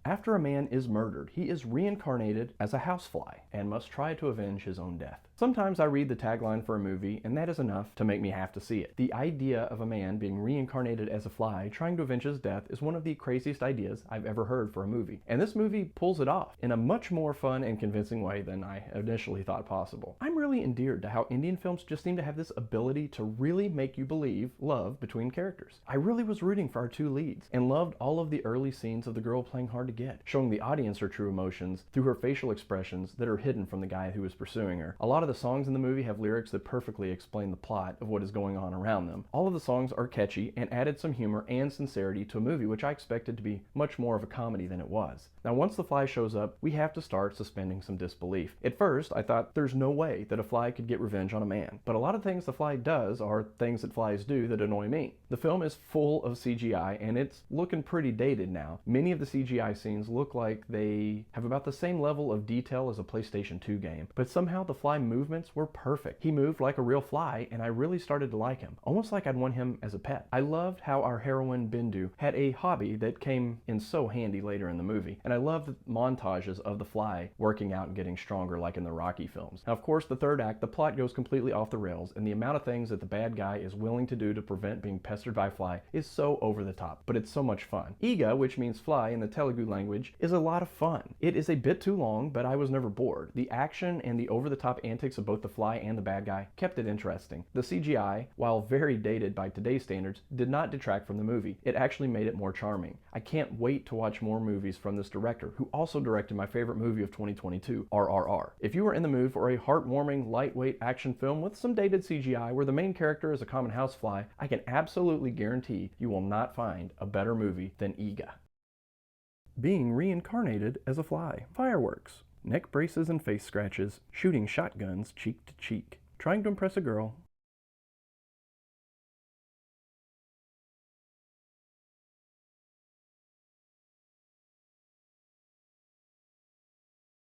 After a man is murdered, he is reincarnated as a housefly and must try to avenge his own death. Sometimes I read the tagline for a movie, and that is enough to make me have to see it. The idea of a man being reincarnated as a fly trying to avenge his death is one of the craziest ideas I've ever heard for a movie. And this movie pulls it off in a much more fun and convincing way than I initially thought possible. I'm really endeared to how Indian films just seem to have this ability to really make you believe love between characters. I really was rooting for our two leads and loved all of the early scenes of the girl playing hard to get, showing the audience her true emotions through her facial expressions that are hidden from the guy who is pursuing her. A lot of the songs in the movie have lyrics that perfectly explain the plot of what is going on around them. All of the songs are catchy and added some humor and sincerity to a movie which I expected to be much more of a comedy than it was. Now once the fly shows up, we have to start suspending some disbelief. At first, I thought there's no way that a fly could get revenge on a man, but a lot of things the fly does are things that flies do that annoy me. The film is full of CGI and it's looking pretty dated now. Many of the CGI scenes look like they have about the same level of detail as a PlayStation 2 game, but somehow the fly movements were perfect. He moved like a real fly and I really started to like him, almost like I'd want him as a pet. I loved how our heroine Bindu had a hobby that came in so handy later in the movie, and I loved the montages of the fly working out and getting stronger like in the Rocky films. Now of course the third act, the plot goes completely off the rails and the amount of things that the bad guy is willing to do to prevent being pestered by a fly is so over the top, but it's so much fun. Eega, which means fly in the Telugu language, is a lot of fun. It is a bit too long, but I was never bored. The action and the over-the-top antics of both the fly and the bad guy kept it interesting. The CGI, while very dated by today's standards, did not detract from the movie. It actually made it more charming. I can't wait to watch more movies from this director, who also directed my favorite movie of 2022, RRR. If you are in the mood for a heartwarming, lightweight action film with some dated CGI where the main character is a common housefly, I can absolutely guarantee you will not find a better movie than Eega. Being reincarnated as a fly. Fireworks. Neck braces and face scratches. Shooting shotguns cheek to cheek. Trying to impress a girl